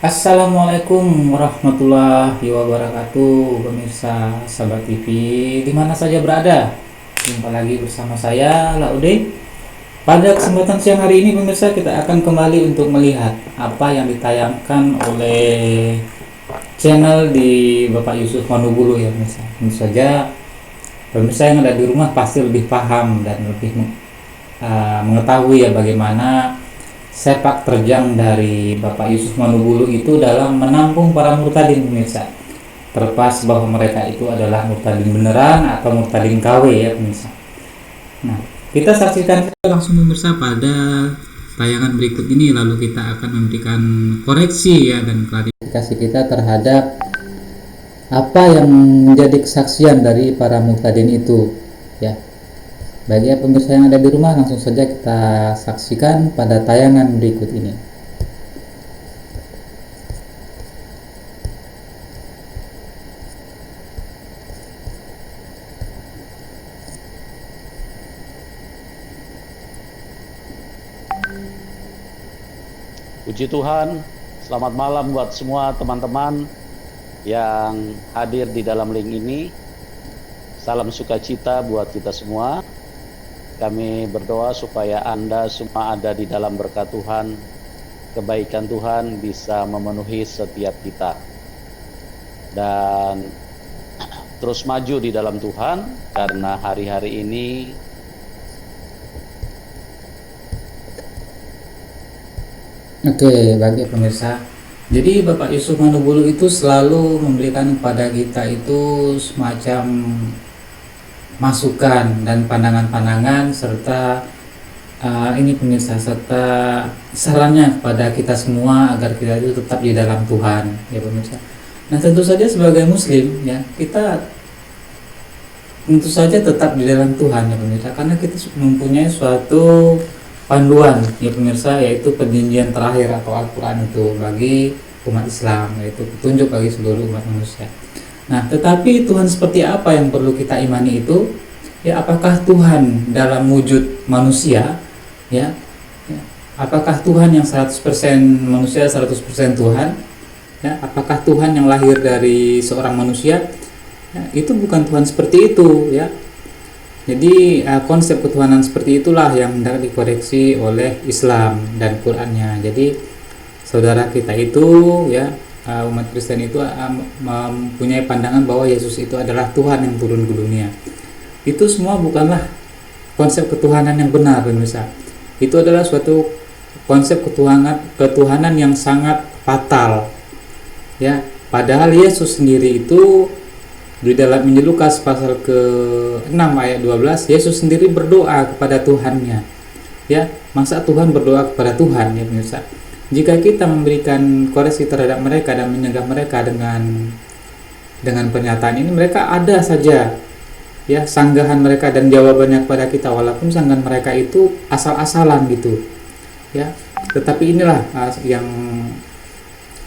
Assalamualaikum warahmatullahi wabarakatuh, pemirsa Sahabat TV di mana saja berada. Jumpa lagi bersama saya Laude. Pada kesempatan siang hari ini pemirsa, kita akan kembali untuk melihat apa yang ditayangkan oleh channel di Bapak Yusuf Manubulu ya pemirsa. Tentu saja pemirsa yang ada di rumah pasti lebih paham dan lebih mengetahui ya bagaimana sepak terjang dari Bapak Yusuf Manubulu itu dalam menampung para murtadin pemirsa. Terlepas bahwa mereka itu adalah murtadin beneran atau murtadin KW ya pemirsa. Nah, kita saksikan langsung pemirsa pada tayangan berikut ini, lalu kita akan memberikan koreksi ya dan klarifikasi kita terhadap apa yang menjadi kesaksian dari para murtadin itu ya. Bagi pemirsa yang ada di rumah, langsung saja kita saksikan pada tayangan berikut ini. Puji Tuhan, selamat malam buat semua teman-teman yang hadir di dalam link ini. Salam sukacita buat kita semua. Kami berdoa supaya Anda semua ada di dalam berkat Tuhan, kebaikan Tuhan bisa memenuhi setiap kita. Dan terus maju di dalam Tuhan, karena hari-hari ini Oke, bagi pemirsa, jadi Bapak Yusuf Manubulu itu selalu memberikan kepada kita itu semacam masukan dan pandangan-pandangan serta ini pemirsa, serta sarannya kepada kita semua agar kita itu tetap di dalam Tuhan ya pemirsa. Nah, tentu saja sebagai muslim ya, kita tentu saja tetap di dalam Tuhan ya pemirsa, karena kita mempunyai suatu panduan ya pemirsa, yaitu perjanjian terakhir atau Al-Quran itu bagi umat Islam, yaitu petunjuk bagi seluruh umat manusia. Nah, tetapi Tuhan seperti apa yang perlu kita imani itu? Ya, apakah Tuhan dalam wujud manusia? Ya, apakah Tuhan yang 100% manusia, 100% Tuhan? Ya, apakah Tuhan yang lahir dari seorang manusia? Ya, itu bukan Tuhan seperti itu, ya. Jadi konsep ketuhanan seperti itulah yang hendak dikoreksi oleh Islam dan Qurannya. Jadi saudara kita itu ya, umat Kristen itu mempunyai pandangan bahwa Yesus itu adalah Tuhan yang turun ke dunia. Itu semua bukanlah konsep ketuhanan yang benar pemirsa. Itu adalah suatu konsep ketuhanan yang sangat fatal ya. Padahal Yesus sendiri itu di dalam Injil Lukas pasal ke-6 ayat 12, Yesus sendiri berdoa kepada Tuhannya. Ya, masa Tuhan berdoa kepada Tuhan ya pemirsa. Jika kita memberikan koreksi terhadap mereka dan menyegah mereka dengan pernyataan ini, mereka ada saja ya sanggahan mereka dan jawabannya kepada kita, walaupun sanggahan mereka itu asal-asalan gitu. Ya, tetapi inilah yang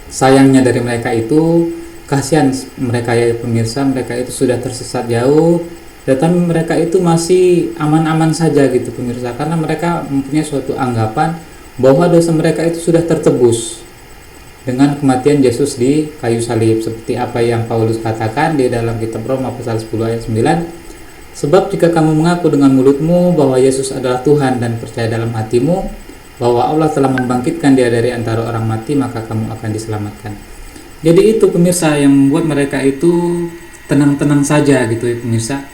sayangnya dari mereka itu. Kasihan mereka ya pemirsa, mereka itu sudah tersesat jauh, tetapi mereka itu masih aman-aman saja gitu pemirsa, karena mereka mempunyai suatu anggapan bahwa dosa mereka itu sudah tertebus dengan kematian Yesus di kayu salib, seperti apa yang Paulus katakan di dalam kitab Roma pasal 10 ayat 9. Sebab jika kamu mengaku dengan mulutmu bahwa Yesus adalah Tuhan dan percaya dalam hatimu bahwa Allah telah membangkitkan Dia dari antara orang mati, maka kamu akan diselamatkan. Jadi itu pemirsa yang membuat mereka itu tenang-tenang saja gitu ya pemirsa.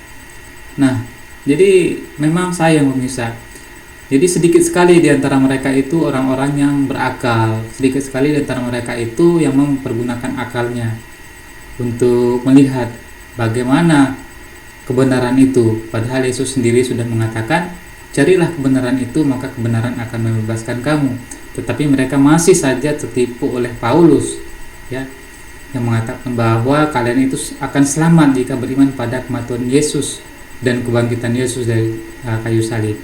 Nah, jadi memang sayang pemirsa. Jadi sedikit sekali di antara mereka itu orang-orang yang berakal. Sedikit sekali di antara mereka itu yang mempergunakan akalnya untuk melihat bagaimana kebenaran itu. Padahal Yesus sendiri sudah mengatakan, carilah kebenaran itu maka kebenaran akan membebaskan kamu. Tetapi mereka masih saja tertipu oleh Paulus ya, yang mengatakan bahwa kalian itu akan selamat jika beriman pada kematian Yesus dan kebangkitan Yesus dari kayu salib.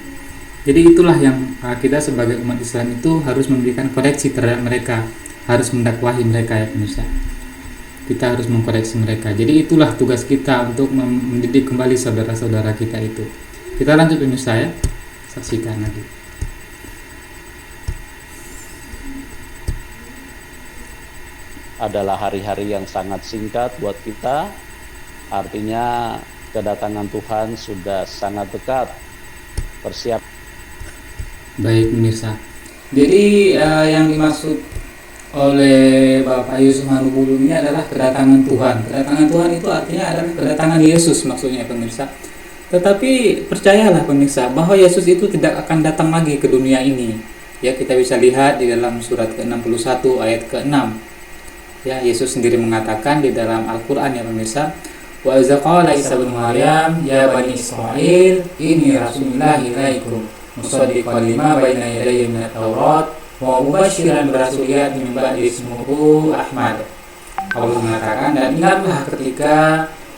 Jadi itulah yang kita sebagai umat Islam itu harus memberikan koreksi terhadap mereka, harus mendakwahi mereka ya pemirsa. Kita harus mengkoreksi mereka. Jadi itulah tugas kita untuk mendidik kembali saudara-saudara kita itu. Kita lanjut pemirsa ya, saksikan lagi. adalah hari-hari yang sangat singkat buat kita. Artinya kedatangan Tuhan sudah sangat dekat. Persiap. Baik pemirsa. Jadi yang dimaksud oleh Bapak Yusuf Manubulu ini adalah kedatangan Tuhan. Kedatangan Tuhan itu artinya adalah kedatangan Yesus maksudnya pemirsa. Tetapi percayalah pemirsa bahwa Yesus itu tidak akan datang lagi ke dunia ini. Ya, kita bisa lihat di dalam surat ke-61 ayat ke-6. Ya, Yesus sendiri mengatakan di dalam Al-Qur'an ya pemirsa, wa iza qala Isa bin Maryam ya bani Israil inni rasulullah ilaikum musaddiqan lima baina yadayya minat Taurat wa mubasysyiran birasulin min ba'di ismuhu Ahmad. Allah mengatakan, dan ingatlah ketika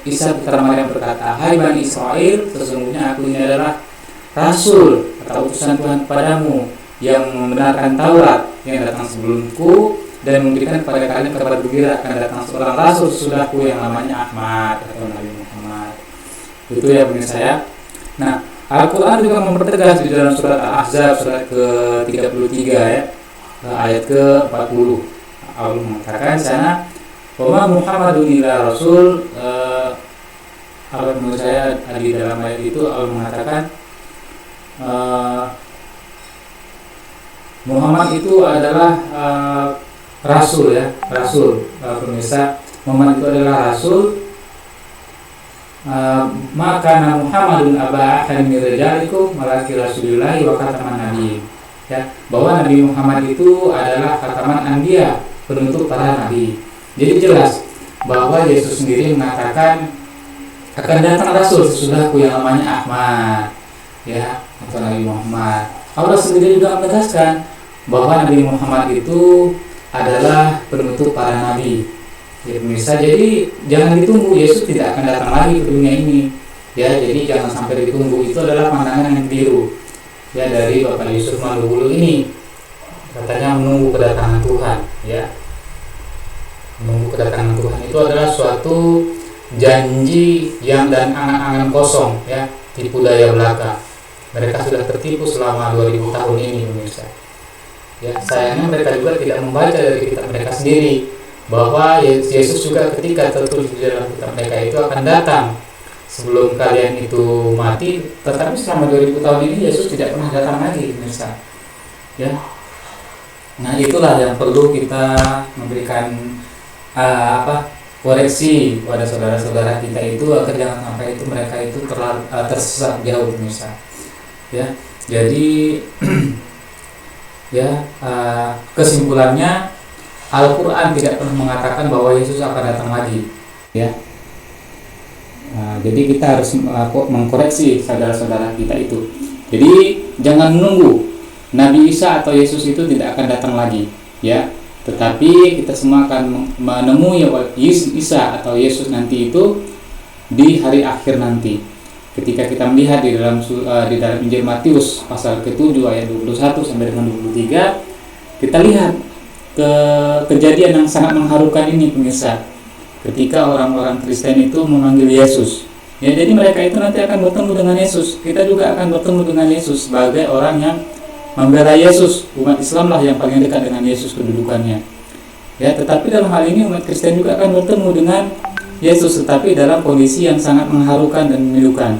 Isa putra Maryam berkata, hai Bani Israel, sesungguhnya aku ini adalah rasul atau utusan Tuhan kepadamu yang membenarkan Taurat yang datang sebelumku dan memberikan kepada kalian kabar gembira akan datang seorang rasul sesudahku yang namanya Ahmad atau Nabi Muhammad. Itu ya pemirsa ya. Nah, Al-Quran juga mempertegas di dalam surat Al-Ahzab surat ke-33 ya, ayat ke-40. Allah mengatakan di sana, wa ma Muhammadun illa rasul. Apa menurut saya di dalam ayat itu Allah mengatakan Muhammad itu adalah rasul ya, rasul. Pemirsa, Muhammad itu adalah rasul. Maka Muhammadun aba ahadin min rijalikum malaki rasulillahi wa khataman nabiyyin. Ya, bahwa Nabi Muhammad itu adalah khataman anbiya, penutup para nabi. Jadi jelas bahwa Yesus sendiri mengatakan akan datang rasul sesudahku yang namanya Ahmad, ya, atau Nabi Muhammad. Allah sendiri juga menegaskan bahwa Nabi Muhammad itu adalah penutup para nabi. Ya pemirsa, jadi jangan ditunggu, Yesus tidak akan datang lagi ke dunia ini. Ya, jadi jangan sampai ditunggu. Itu adalah pandangan yang keliru ya dari Bapak Yusuf Manubulu ini. Katanya menunggu kedatangan Tuhan, ya. Menunggu kedatangan Tuhan itu adalah suatu janji yang dan angan-angan kosong, ya, tipu daya belaka. Mereka sudah tertipu selama 2000 tahun ini pemirsa. Ya, sayangnya mereka juga tidak membaca dari kitab mereka sendiri bahwa Yesus juga ketika tertulis di dalam kitab mereka itu akan datang sebelum kalian itu mati. Tetapi selama 2000 tahun ini Yesus tidak pernah datang lagi pemirsa. Ya. Nah, itulah yang perlu kita memberikan koreksi pada saudara-saudara kita itu agar jangan sampai itu mereka itu tersesat jauh pemirsa. Ya. Jadi ya, kesimpulannya Al-Quran tidak pernah mengatakan bahwa Yesus akan datang lagi, ya. Jadi kita harus mengkoreksi saudara-saudara kita itu. Jadi jangan menunggu Nabi Isa atau Yesus itu tidak akan datang lagi, ya. Tetapi kita semua akan menemui Isa atau Yesus nanti itu di hari akhir nanti. Ketika kita melihat di dalam Injil Matius pasal ke-7 ayat 21 sampai dengan 23, kita lihat kejadian yang sangat mengharukan ini pemirsa. Ketika orang-orang Kristen itu memanggil Yesus, ya, jadi mereka itu nanti akan bertemu dengan Yesus. Kita juga akan bertemu dengan Yesus sebagai orang yang membela Yesus. Umat Islam lah yang paling dekat dengan Yesus kedudukannya. Ya, tetapi dalam hal ini umat Kristen juga akan bertemu dengan Yesus, tetapi dalam kondisi yang sangat mengharukan dan memilukan.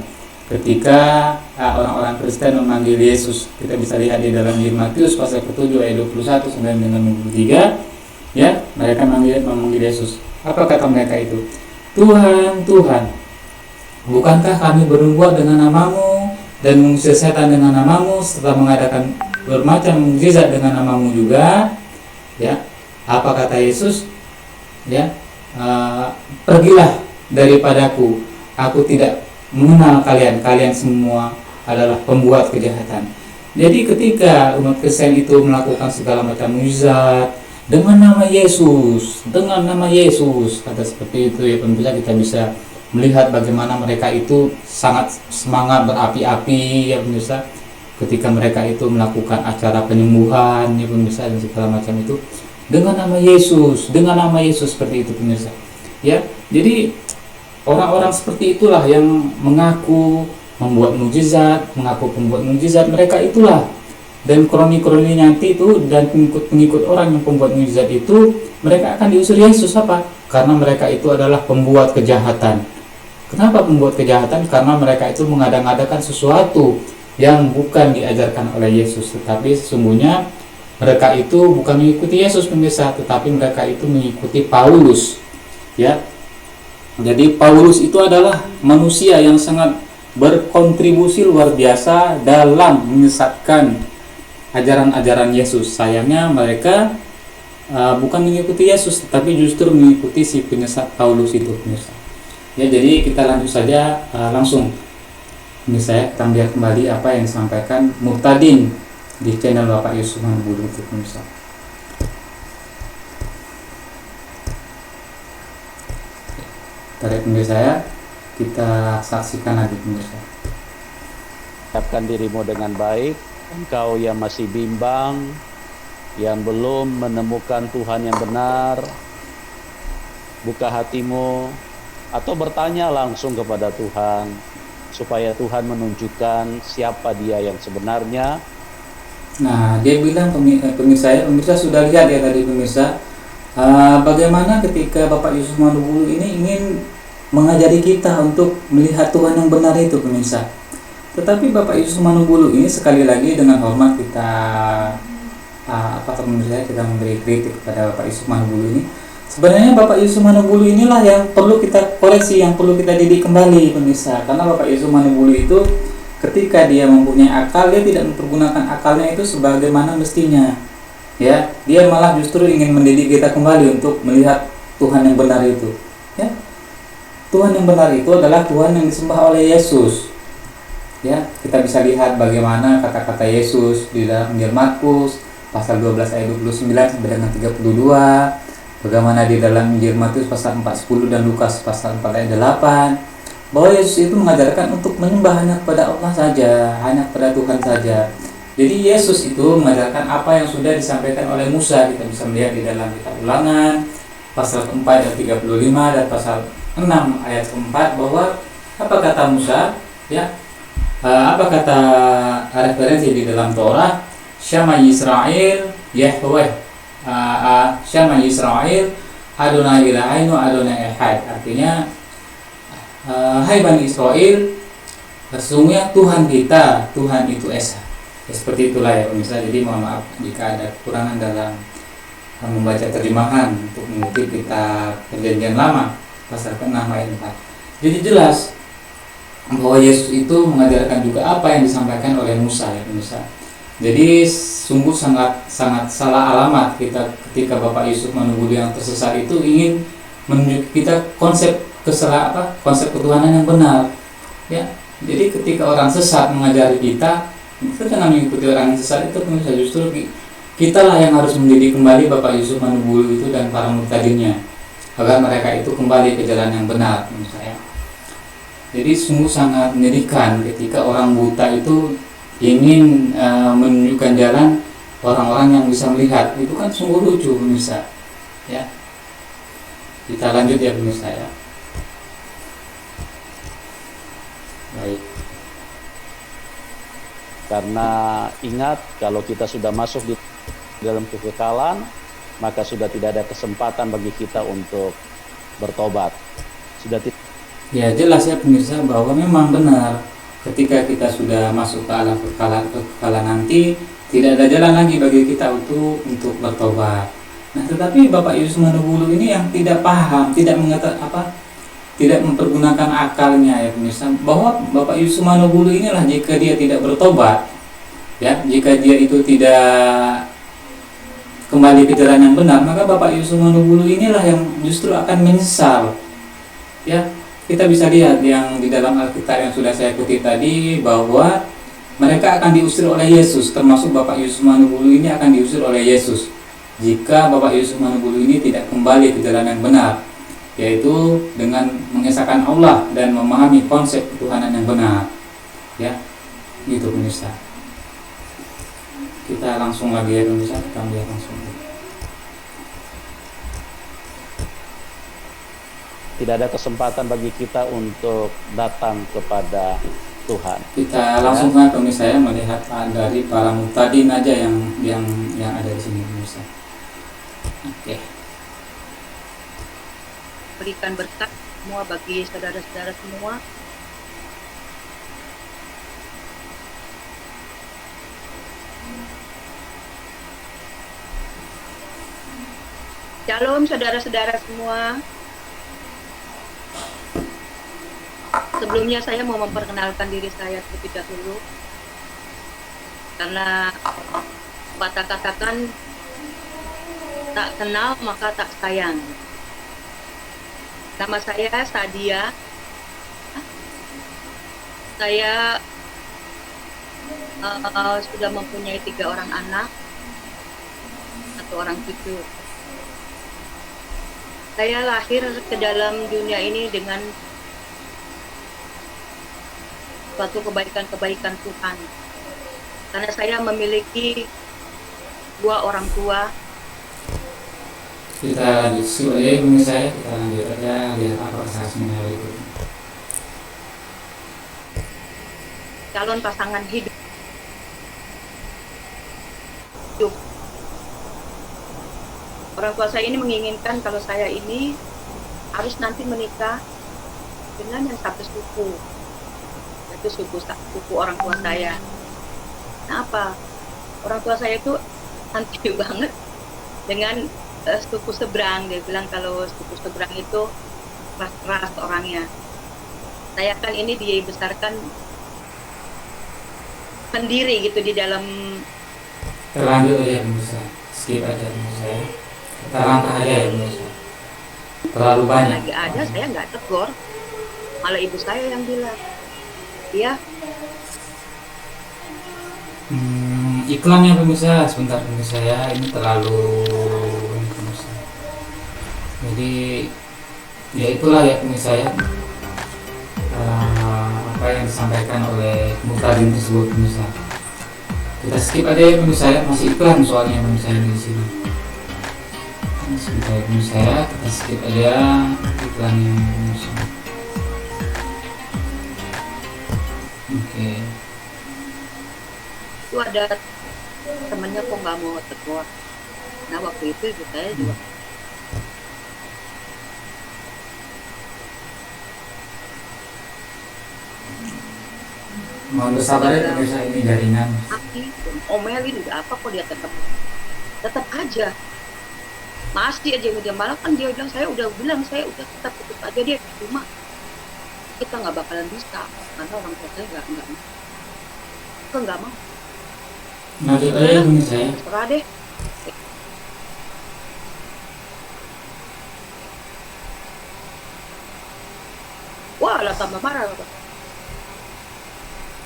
Ketika orang-orang Kristen memanggil Yesus, kita bisa lihat di dalam Injil Matius pasal ke-7 ayat 21 sampai dengan 23, ya, mereka memanggil Yesus. Apa kata mereka itu? Tuhan, Tuhan, bukankah kami bernubuat dengan namamu dan mengusir setan dengan namamu serta mengadakan bermacam mukjizat dengan namamu juga? Ya, apa kata Yesus? Ya, pergilah daripadaku, aku tidak mengenal kalian, kalian semua adalah pembuat kejahatan. Jadi ketika umat Kristen itu melakukan segala macam mukjizat dengan nama Yesus, kata seperti itu ya pemirsa, kita bisa melihat bagaimana mereka itu sangat semangat berapi-api ya pemirsa. Ketika mereka itu melakukan acara penyembuhan ya pemirsa dan segala macam itu dengan nama Yesus seperti itu pemirsa. Ya, jadi orang-orang seperti itulah yang mengaku membuat mukjizat, mereka itulah Dan kroni-kroni nanti itu dan pengikut-pengikut orang yang pembuat mukjizat itu, mereka akan diusir Yesus. Apa? Karena mereka itu adalah pembuat kejahatan. Kenapa pembuat kejahatan? Karena mereka itu mengada-ngadakan sesuatu yang bukan diajarkan oleh Yesus, tetapi sesungguhnya mereka itu bukan mengikuti Yesus pemirsa, tetapi mereka itu mengikuti Paulus. Ya. Jadi Paulus itu adalah manusia yang sangat berkontribusi luar biasa dalam menyesatkan ajaran-ajaran Yesus. Sayangnya mereka bukan mengikuti Yesus, tetapi justru mengikuti si penyesat Paulus itu, pemirsa. Ya, jadi kita lanjut saja langsung. Ini saya kita lihat kembali apa yang disampaikan Murtadin di channel Bapak Yusuf Manubulu itu, pemirsa. Tarik pemirsa saya, kita saksikan lagi pemirsa. Siapkan dirimu dengan baik. Engkau yang masih bimbang, yang belum menemukan Tuhan yang benar, buka hatimu atau bertanya langsung kepada Tuhan, supaya Tuhan menunjukkan siapa Dia yang sebenarnya. Nah, dia bilang pemirsa sudah lihat ya tadi pemirsa, bagaimana ketika Bapak Yusuf Manubulu ini ingin mengajari kita untuk melihat Tuhan yang benar itu, pemirsa. Tetapi Bapak Yusuf Manubulu ini sekali lagi dengan hormat kita kita memberi kritik kepada Bapak Yusuf Manubulu ini. Sebenarnya Bapak Yusuf Manubulu inilah yang perlu kita koreksi, yang perlu kita didik kembali, pemirsa. Karena Bapak Yusuf Manubulu itu ketika dia mempunyai akal, dia tidak mempergunakan akalnya itu sebagaimana mestinya. Ya, dia malah justru ingin mendidik kita kembali untuk melihat Tuhan yang benar itu. Ya, Tuhan yang benar itu adalah Tuhan yang disembah oleh Yesus. Ya, kita bisa lihat bagaimana kata-kata Yesus di dalam Injil Markus pasal 12 ayat 29 sampai dengan 32, bagaimana di dalam Injil Matius pasal 4:10 dan Lukas pasal 4 ayat 8, bahwa Yesus itu mengajarkan untuk menyembah hanya kepada Allah saja, hanya kepada Tuhan saja. Jadi Yesus itu mengajarkan apa yang sudah disampaikan oleh Musa. Kita bisa melihat di dalam kitab Ulangan pasal 4 ayat 35 dan pasal 6 ayat 4 bahwa apa kata Musa, ya, apa kata referensi di dalam Torah, Syama Yisrael Yahweh, Syama Yisrael Adonai Ilahainu Adonai Echad. Artinya, hai Bani Israel, sesungguhnya Tuhan kita, Tuhan itu Esa. Ya, seperti itulah ya pemirsa. Jadi mohon maaf jika ada kekurangan dalam membaca terjemahan untuk mengutip kitab Perjanjian Lama pasal ke-6 ayat 4. Jadi jelas bahwa Yesus itu mengajarkan juga apa yang disampaikan oleh Musa ya pemirsa. Jadi sungguh sangat salah alamat kita ketika Bapak Yusuf Manubulu yang tersesat itu ingin menunjukkan kita konsep ketuhanan yang benar. Ya, jadi ketika orang sesat mengajari kita jangan mengikuti orang yang sesat itu, pemirsa. Justru kita lah yang harus mendidik kembali Bapak Yusuf Manubulu itu dan para murtadinnya agar mereka itu kembali ke jalan yang benar, pemirsa ya. Jadi sungguh sangat menyedihkan ketika orang buta itu ingin menunjukkan jalan orang-orang yang bisa melihat. Itu kan sungguh lucu, pemirsa. Ya. Kita lanjut ya, pemirsa ya. Baik. Karena ingat, kalau kita sudah masuk di dalam kekekalan, maka sudah tidak ada kesempatan bagi kita untuk bertobat. Ya, jelas ya pemirsa bahwa memang benar ketika kita sudah masuk ke alam kekekalan nanti tidak ada jalan lagi bagi kita untuk bertobat. Nah, tetapi Bapak Yusuf Manubulu ini yang tidak paham, tidak mempergunakan akalnya ya pemirsa, bahwa Bapak Yusuf Manubulu inilah jika dia tidak bertobat, ya, jika dia itu tidak kembali ke jalan yang benar, maka Bapak Yusuf Manubulu inilah yang justru akan menyesal. Ya, kita bisa lihat yang di dalam Alkitab yang sudah saya kutip tadi bahwa mereka akan diusir oleh Yesus, termasuk Bapak Yusuf Manubulu ini akan diusir oleh Yesus jika Bapak Yusuf Manubulu ini tidak kembali ke jalan yang benar, yaitu dengan mengesahkan Allah dan memahami konsep ketuhanan yang benar. Ya, gitu pemirsa. Kita langsung lagi ya pemirsa, kita lihat langsung. Tidak ada kesempatan bagi kita untuk datang kepada Tuhan. Kita langsung kan pemirsa ya, melihat dari para muktadin aja yang ada di sini pemirsa. Oke. Berikan berkat semua bagi saudara-saudara semua. Shalom saudara-saudara semua. Sebelumnya saya mau memperkenalkan diri saya terlebih dahulu. Karena katakan tak kenal maka tak sayang. Nama saya Sadia. Saya sudah mempunyai 3 orang anak, 1 orang cucu. Saya lahir ke dalam dunia ini dengan suatu kebaikan-kebaikan Tuhan. Karena saya memiliki 2 orang tua. Kita lanjut aja pemirsa ya, kita lanjut aja lihat apa saksinya berikut. Calon pasangan hidup. Orang tua saya ini menginginkan kalau saya ini harus nanti menikah dengan yang satu suku, yaitu suku orang tua saya. Nah apa? Orang tua saya itu anti banget dengan suku seberang. Dia bilang kalau suku seberang itu keras orangnya. Saya kan ini dibesarkan sendiri gitu di dalam. Terlanjut aja pemirsa, skip aja pemirsa ya. Kita langkah aja ya pemirsa. Terlalu banyak. Lagi ada saya nggak tegur, malah ibu saya yang bilang, iya. Iklannya pemirsa, sebentar pemirsa ya, ini terlalu ini pemirsa. Jadi ya itulah ya pemirsa ya, apa yang disampaikan oleh muktadin tersebut pemirsa. Kita skip aja ya pemirsa ya, masih iklan soalnya pemirsa ini di sini. Sebentar pemirsa ya, kita skip aja iklannya pemirsa. Oke. Itu ada temennya kok nggak mau tegur. Nah waktu itu ibu saya juga Mohon bersabar ya pemirsa, ini jaringan. aki, omelin udah apa kok dia tetap aja masih aja dia malah kan dia bilang saya udah tetap tutup aja dia cuma kita nggak bakalan bisa karena orang tua saya nggak mau Lanjut aja pemirsa ya. terserah deh. Wah lah tambah marah loh.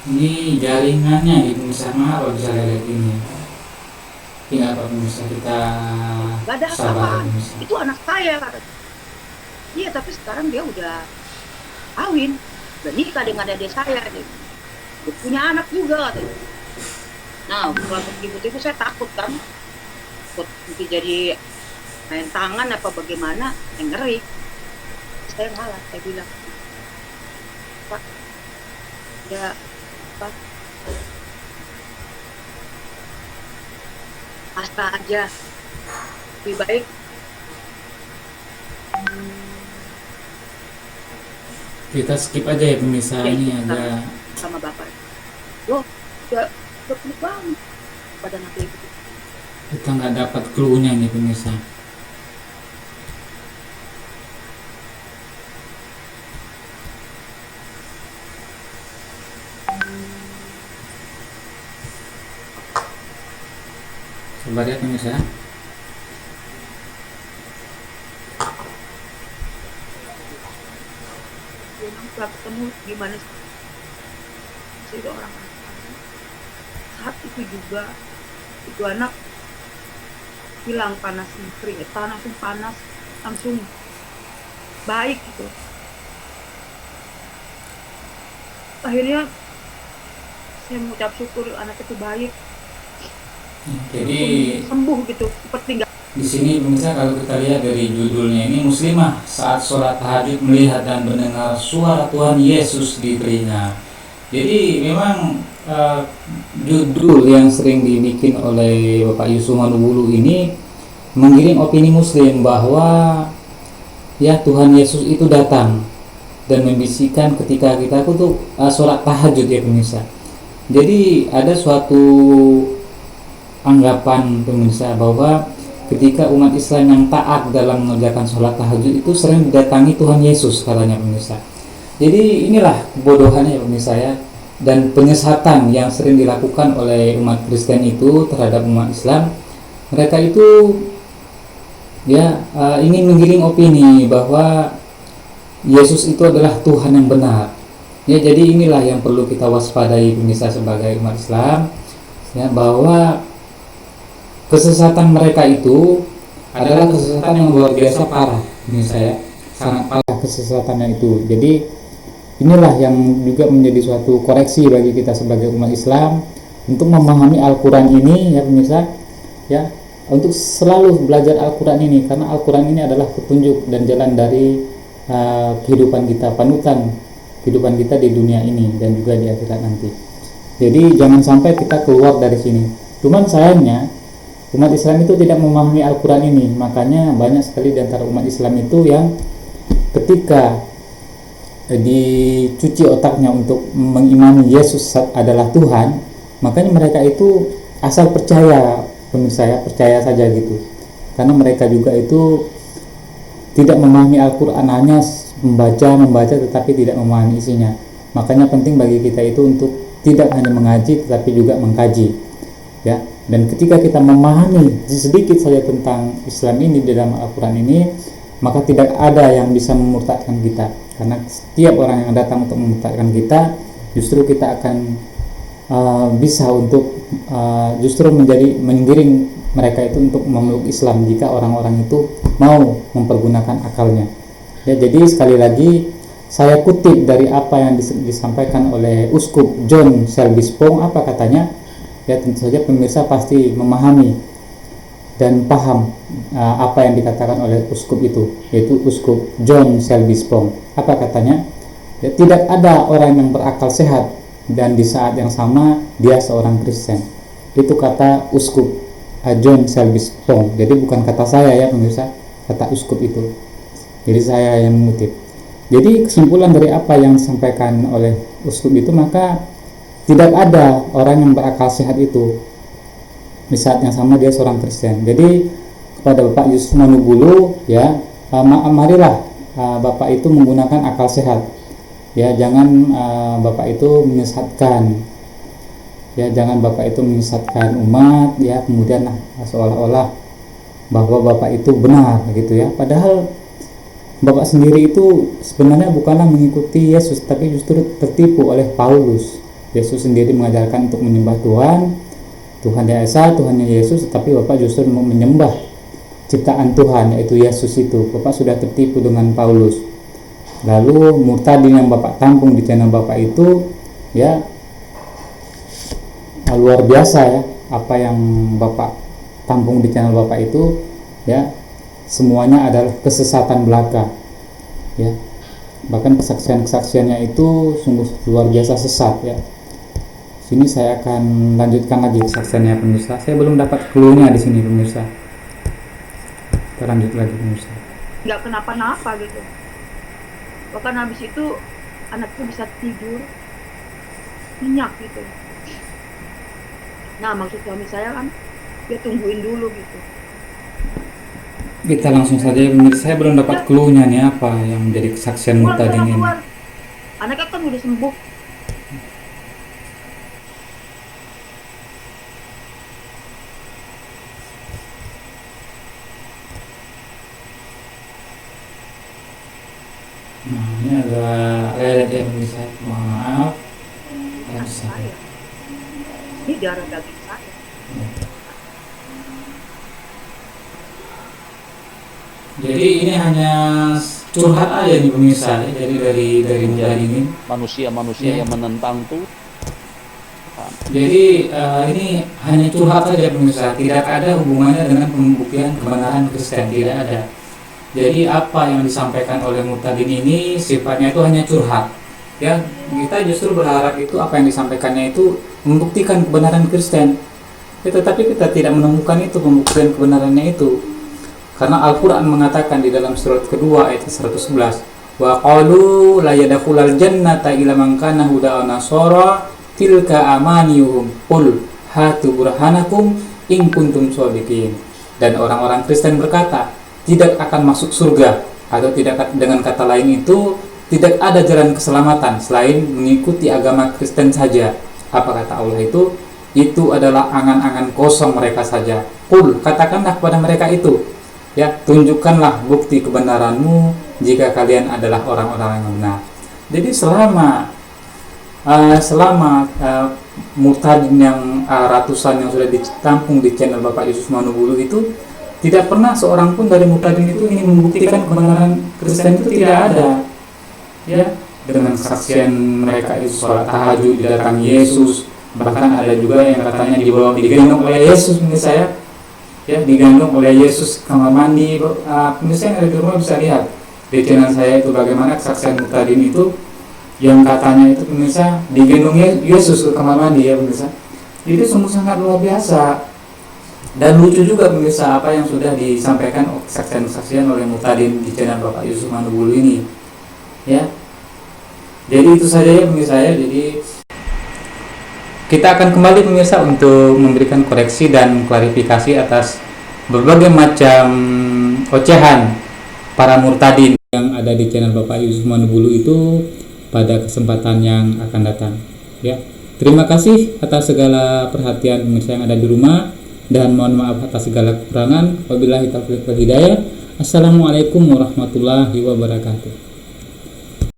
Ini jaringannya di pemirsa, maaf kalau bisa lihat ini. Tinggal apa pemirsa, kita Gak ada sabar apa-apa, pemirsa. itu anak saya katanya. Iya tapi sekarang dia udah kawin, udah nikah dengan adik saya, dia udah punya anak juga katanya. Nah waktu ribut-ribut saya takut kan, takut nanti jadi main tangan apa bagaimana, yang ngeri. Saya ngalah, saya bilang, Pak, ya Pak, pasrah aja, lebih baik Kita skip aja ya pemirsa, ya ini ikut agak sama bapak. Loh, ya peluk banget pada nanti itu. kita nggak dapat clue-nya ini pemirsa. Sabar ya pemirsa. Memang setelah ketemu gimana sih? Jadi orang saat itu juga itu anak hilang panasnya, keringetan langsung panas, langsung baik gitu. Akhirnya saya mengucap syukur anak itu baik, Jadi sembuh gitu, seperti nggak. di sini pemirsa, kalau kita lihat dari judulnya ini, muslimah saat sholat tahajud melihat dan mendengar suara Tuhan Yesus di telinga. Jadi memang judul yang sering dibikin oleh Bapak Yusuf Manubulu ini menggiring opini Muslim bahwa ya Tuhan Yesus itu datang dan membisikkan ketika kita tuh sholat tahajud ya pemirsa. Jadi ada suatu anggapan pemirsa bahwa ketika umat Islam yang taat dalam mengerjakan sholat tahajud itu sering didatangi Tuhan Yesus katanya pemirsa. Jadi inilah kebodohannya ya pemirsa ya, dan penyesatan yang sering dilakukan oleh umat Kristen itu terhadap umat Islam. Mereka itu ya ingin menggiring opini bahwa Yesus itu adalah Tuhan yang benar. Ya, jadi inilah yang perlu kita waspadai pemirsa sebagai umat Islam ya, bahwa kesesatan mereka itu adalah kesesatan yang luar biasa parah pemirsa ya, sangat parah kesesatannya itu. Jadi inilah yang juga menjadi suatu koreksi bagi kita sebagai umat Islam untuk memahami Al-Quran ini ya pemirsa ya, untuk selalu belajar Al-Quran ini, karena Al-Quran ini adalah petunjuk dan jalan dari kehidupan kita, panutan kehidupan kita di dunia ini dan juga di akhirat nanti. Jadi jangan sampai kita keluar dari sini. Cuman sayangnya umat Islam itu tidak memahami Al-Quran ini, makanya banyak sekali di antara umat Islam itu yang ketika dicuci otaknya untuk mengimani Yesus adalah Tuhan, makanya mereka itu asal percaya pemirsa ya, percaya saja gitu, karena mereka juga itu tidak memahami Al-Quran, hanya membaca tetapi tidak memahami isinya. Makanya penting bagi kita itu untuk tidak hanya mengaji tetapi juga mengkaji ya. Dan ketika kita memahami sedikit saja tentang Islam ini di dalam Al-Quran ini, maka tidak ada yang bisa memurtadkan kita, karena setiap orang yang datang untuk memurtadkan kita, justru kita akan bisa untuk justru menggiring mereka itu untuk memeluk Islam jika orang-orang itu mau mempergunakan akalnya ya. Jadi sekali lagi saya kutip dari apa yang disampaikan oleh Uskup John Selby Spong. Apa katanya ya, tentu saja pemirsa pasti memahami dan paham apa yang dikatakan oleh uskup itu, yaitu Uskup John Selby Spong. Apa katanya ya, tidak ada orang yang berakal sehat dan di saat yang sama dia seorang Kristen. Itu kata Uskup John Selby Spong. Jadi bukan kata saya ya pemirsa, kata uskup itu. Jadi saya yang mengutip. Jadi kesimpulan dari apa yang disampaikan oleh uskup itu, maka tidak ada orang yang berakal sehat itu di saat yang sama dia seorang Kristen. Jadi kepada Bapak Yusuf Manubulu ya, marilah Bapak itu menggunakan akal sehat ya, jangan Bapak itu menyesatkan ya, jangan Bapak itu menyesatkan umat ya, kemudian seolah-olah bahwa Bapak itu benar gitu ya, padahal Bapak sendiri itu sebenarnya bukanlah mengikuti Yesus, tapi justru tertipu oleh Paulus. Yesus sendiri mengajarkan untuk menyembah Tuhan Yang Esa, Tuhannya Yesus, tetapi Bapak justru mau menyembah ciptaan Tuhan, yaitu Yesus itu. Bapak sudah tertipu dengan Paulus. Lalu murtadin yang Bapak tampung di channel Bapak itu ya luar biasa ya, apa yang Bapak tampung di channel Bapak itu ya, semuanya adalah kesesatan belaka ya. Bahkan kesaksiannya itu sungguh luar biasa sesat ya. Sini saya akan lanjutkan lagi kesaksiannya pemirsa. Saya belum dapat clue-nya di sini pemirsa. Kita lanjut lagi pemirsa. Nggak kenapa-napa gitu. Bahkan habis itu anakku bisa tidur nyenyak gitu. Nah, maksud suami saya kan dia tungguin dulu gitu. Kita langsung saja pemirsa. Saya belum dapat clue-nya nih apa yang menjadi kesaksian murtadin ini. Anaknya kan udah sembuh. Nah, ini agak lelet ya pemirsa. Maaf. Saya. Ini darah daging saya. Jadi ini hanya curhat aja nih pemirsa. Jadi dari murtadin ini. Manusia-manusia yang menentang tuh. Jadi ini hanya curhat saja pemirsa. Tidak ada hubungannya dengan pembuktian kebenaran Kristen, tidak ada. Jadi apa yang disampaikan oleh murtadin ini sifatnya itu hanya curhat. Ya, kita justru berharap itu apa yang disampaikannya itu membuktikan kebenaran Kristen. Ya, tetapi kita tidak menemukan itu pembuktian kebenarannya itu. Karena Al-Qur'an mengatakan di dalam surat kedua ayat 111, wa qalu la yadkhulul jannata illa man kana huda nasara tilka amaniyuhum qul hatu burhanakum in kuntum shodiqin. Dan orang-orang Kristen berkata, tidak akan masuk surga, atau tidak, dengan kata lain itu tidak ada jalan keselamatan selain mengikuti agama Kristen saja. Apa kata Allah itu? Itu adalah angan-angan kosong mereka saja. Qul, katakanlah kepada mereka itu, ya, tunjukkanlah bukti kebenaranmu jika kalian adalah orang-orang yang benar. Jadi selama murtadin yang ratusan yang sudah ditampung di channel Bapak Yusuf Manubulu itu, tidak pernah seorang pun dari murtadin itu ingin membuktikan kebenaran Kristen itu, tidak ada. Ya, dengan kesaksian mereka itu sholat tahajud, didatangi Yesus, bahkan ada juga yang katanya digendong oleh Yesus, menurut saya, ya, digendong oleh Yesus kamar mandi. Pemirsa yang ada di rumah bisa lihat di channel saya itu bagaimana kesaksian murtadin itu, yang katanya itu pemirsa digendong Yesus ke kamar mandi, ya pemirsa. Itu sungguh sangat luar biasa. Dan lucu juga pemirsa apa yang sudah disampaikan kesaksian-kesaksian oleh murtadin di channel Bapak Yusuf Manubulu ini, ya. Jadi itu saja ya pemirsa ya. Jadi kita akan kembali pemirsa untuk memberikan koreksi dan klarifikasi atas berbagai macam ocehan para murtadin yang ada di channel Bapak Yusuf Manubulu itu pada kesempatan yang akan datang, ya. Terima kasih atas segala perhatian pemirsa yang ada di rumah, dan mohon maaf atas segala kekurangan. Wabillahi taufiq wal hidayah. Assalamualaikum warahmatullahi wabarakatuh.